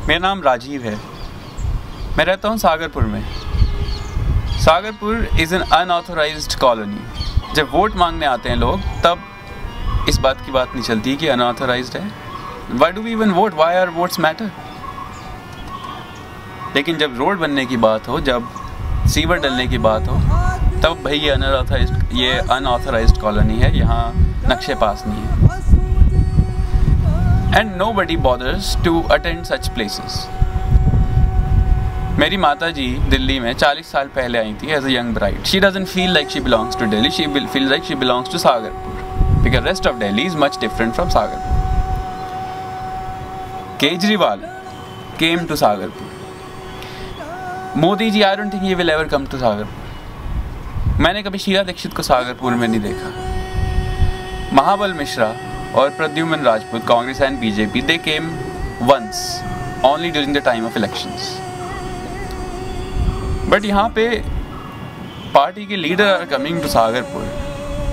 मेरा नाम राजीव है। मैं रहता हूँ सागरपुर में। Sagarpur is an unauthorised colony. जब वोट मांगने आते हैं लोग तब इस बात की बात नहीं चलती कि अनऑथोराइज्ड है। Why do we even vote, why are votes matter. लेकिन जब रोड बनने की बात हो, जब सीवर डलने की बात हो, तब भाई ये अनऑथोराइज्ड कॉलोनी है, यहाँ नक्शे पास नहीं है। And nobody bothers to attend such places. मेरी माता जी दिल्ली में 40 साल पहले आई थी as a young bride. She doesn't feel like she belongs to Delhi. She feels like she belongs to Sagarpur. Because rest of Delhi is much different from Sagarpur. Kejriwal came to Sagarpur. Modi ji, I don't think he will ever come to Sagarpur. मैंने कभी शीला दीक्षित को सागरपुर में नहीं देखा। महाबल मिश्रा और Pradyuman Rajput, Congress and BJP, they came once, only during the time of elections. But यहाँ पे party के leader are coming to Sagarpur.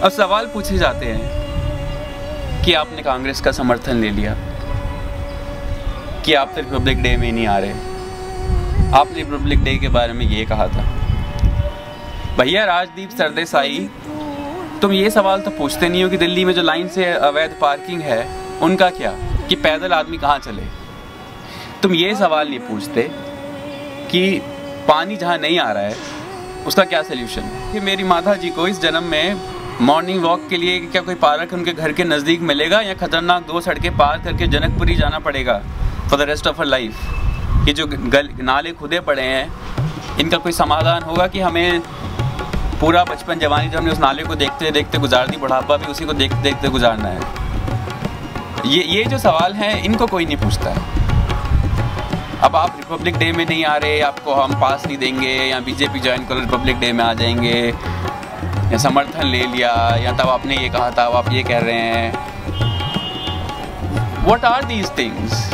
अब सवाल पूछे जाते हैं कि आपने कांग्रेस का समर्थन ले लिया, कि आप तो रिपब्लिक डे में नहीं आ रहे, आपने रिपब्लिक डे के बारे में ये कहा था। भैया राजदीप सरदेसाई, तुम ये सवाल तो पूछते नहीं हो कि दिल्ली में जो लाइन से अवैध पार्किंग है उनका क्या, कि पैदल आदमी कहाँ चले। तुम ये सवाल नहीं पूछते कि पानी जहाँ नहीं आ रहा है उसका क्या सोल्यूशन है। कि मेरी माता जी को इस जन्म में मॉर्निंग वॉक के लिए क्या कोई पार्क उनके घर के नज़दीक मिलेगा, या खतरनाक 2 सड़कें पार करके जनकपुरी जाना पड़ेगा for the rest of her life. ये जो नाले खुदे पड़े हैं इनका कोई समाधान होगा कि हमें पूरा बचपन जवानी जो हमने उस नाले को देखते देखते गुजार दी, बुढ़ापा भी उसी को देखते देखते गुजारना है। ये जो सवाल हैं इनको कोई नहीं पूछता है। अब आप रिपब्लिक डे में नहीं आ रहे, आपको हम पास नहीं देंगे, या बीजेपी ज्वाइन करो रिपब्लिक डे में आ जाएंगे, या समर्थन ले लिया, या तब आपने ये कहा था अब आप ये कह रहे हैं। What are these things.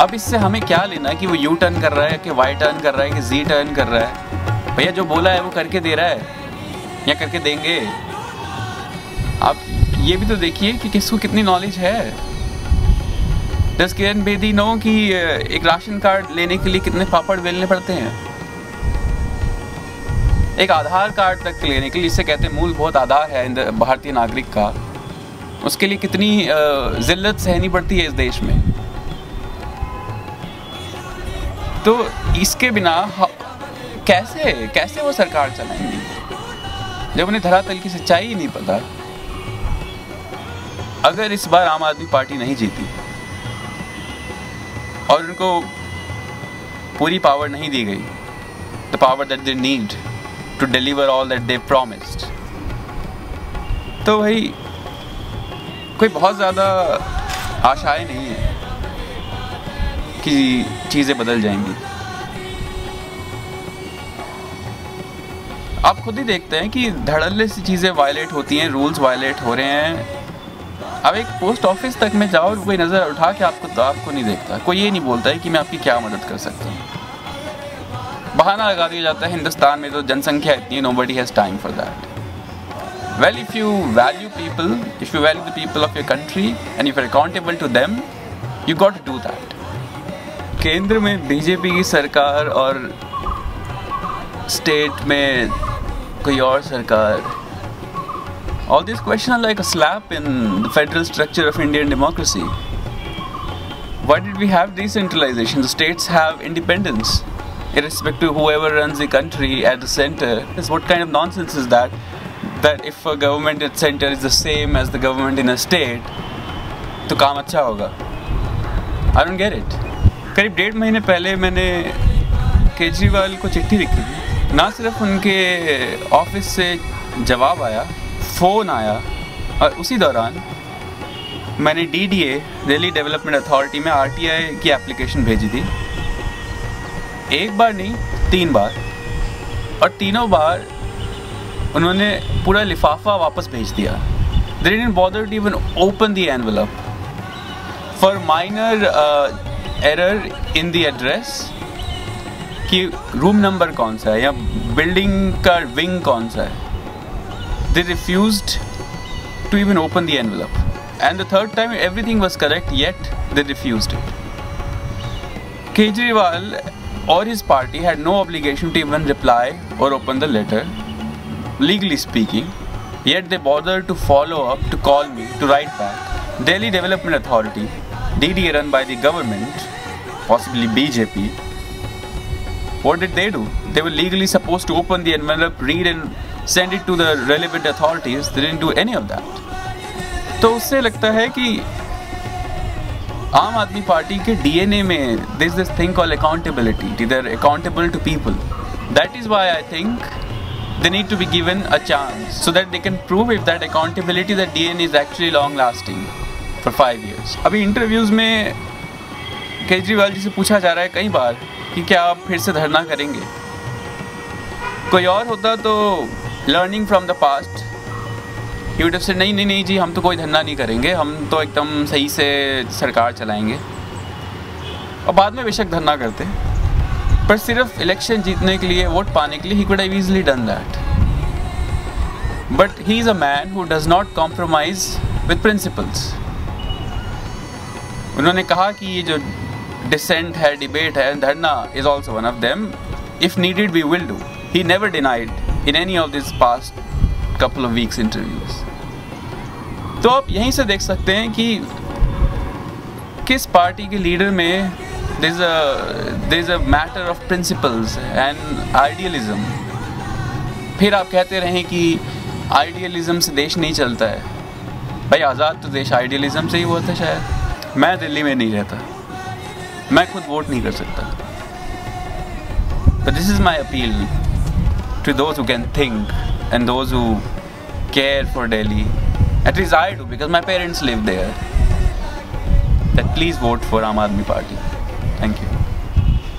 अब इससे हमें क्या लेना कि वो यू टर्न कर रहा है, कि वाई टर्न कर रहा है, कि जी टर्न कर रहा है। भैया जो बोला है वो करके दे रहा है या करके देंगे। आप ये भी तो देखिए कि किसको कितनी नॉलेज है। डस किरण बेदी नो कि एक राशन कार्ड लेने के लिए कितने पापड़ बेलने पड़ते हैं। एक आधार कार्ड तक लेने के लिए, जिसे कहते हैं मूलभूत आधार है भारतीय नागरिक का, उसके लिए कितनी जिल्लत सहनी पड़ती है इस देश में। तो इसके बिना कैसे वो सरकार चलाएंगी जब उन्हें धरातल की सच्चाई ही नहीं पता। अगर इस बार आम आदमी पार्टी नहीं जीती और उनको पूरी पावर नहीं दी गई, the power that they need to deliver all that they promised, तो भाई कोई बहुत ज़्यादा आशाएं नहीं है कि चीज़ें बदल जाएंगी। आप खुद ही देखते हैं कि धड़ल्ले सी चीज़ें वायलेट होती हैं, रूल्स वायलेट हो रहे हैं। अब एक पोस्ट ऑफिस तक में जाओ, कोई नज़र उठा के आपको नहीं देखता, कोई ये नहीं बोलता है कि मैं आपकी क्या मदद कर सकता हूँ। बहाना लगा दिया जाता है हिंदुस्तान में तो जनसंख्या इतनी है, nobody has time for that. Well, if you value people, if you value the people of your country and if you are accountable to them, you got to do that. केंद्र में बीजेपी की सरकार और state में कोई और सरकार, all these questions are like a slap in the federal structure of Indian democracy. Why did we have decentralization? The states have independence irrespective of whoever runs the country at the center. What kind of nonsense is that? That if a government at center is the same as the government in a state, तो काम अच्छा होगा। I don't get it. करीब 1.5 महीने पहले मैंने केजरीवाल को चिट्ठी लिखी थी। ना सिर्फ उनके ऑफिस से जवाब आया, फ़ोन आया, और उसी दौरान मैंने DDA, दिल्ली डेवलपमेंट अथॉरिटी में RTI की एप्लीकेशन भेजी थी। एक बार नहीं, 3 बार, और तीनों बार उन्होंने पूरा लिफाफा वापस भेज दिया। They didn't bother to even open the envelope for minor error in the address, कि रूम नंबर कौन सा है या बिल्डिंग का विंग कौन सा है। They refused to even open the envelope, and the third time everything was correct, yet they refused it. Kejriwal or his party had no obligation to even reply or open the letter, legally speaking, yet they bothered to follow up, to call me, to write back. Delhi Development Authority, DDA, run by the government, possibly BJP, what did they do? They were legally supposed to open the envelope, read and send it to the relevant authorities. They didn't do any of that. तो उससे लगता है कि आम आदमी party के DNA में there is this thing called accountability. They're accountable to people. That is why I think they need to be given a chance so that they can prove if that accountability, that DNA is actually long lasting for 5 years. अभी interviews में केजरीवाल जी से पूछा जा रहा है कई बार कि क्या आप फिर से धरना करेंगे. कोई और होता तो learning from the past he would have said नहीं जी, हम तो कोई धरना नहीं करेंगे, हम तो एकदम सही से सरकार चलाएंगे. और बाद में बेशक धरना करते, पर सिर्फ इलेक्शन जीतने के लिए, वोट पाने के लिए he could have easily done that. But he is a man who does not compromise with principles. उन्होंने कहा कि ये जो डिसेंट है, डिबेट है, dharna is also one of them. If needed we will do. He never denied in any of this past couple of weeks interviews. तो आप यहीं से देख सकते हैं कि किस पार्टी के लीडर में there is a matter of principles and idealism. फिर आप कहते रहें कि आइडियलिज्म से देश नहीं चलता है. भाई आज़ाद तो देश आइडियलिज्म से ही हुआ था शायद. मैं दिल्ली में नहीं रहता, मैं खुद वोट नहीं कर सकता. But this is my appeal to those who can think and those who care for Delhi. At least I do, because my parents live there. That please vote for Aam Aadmi Party. Thank you.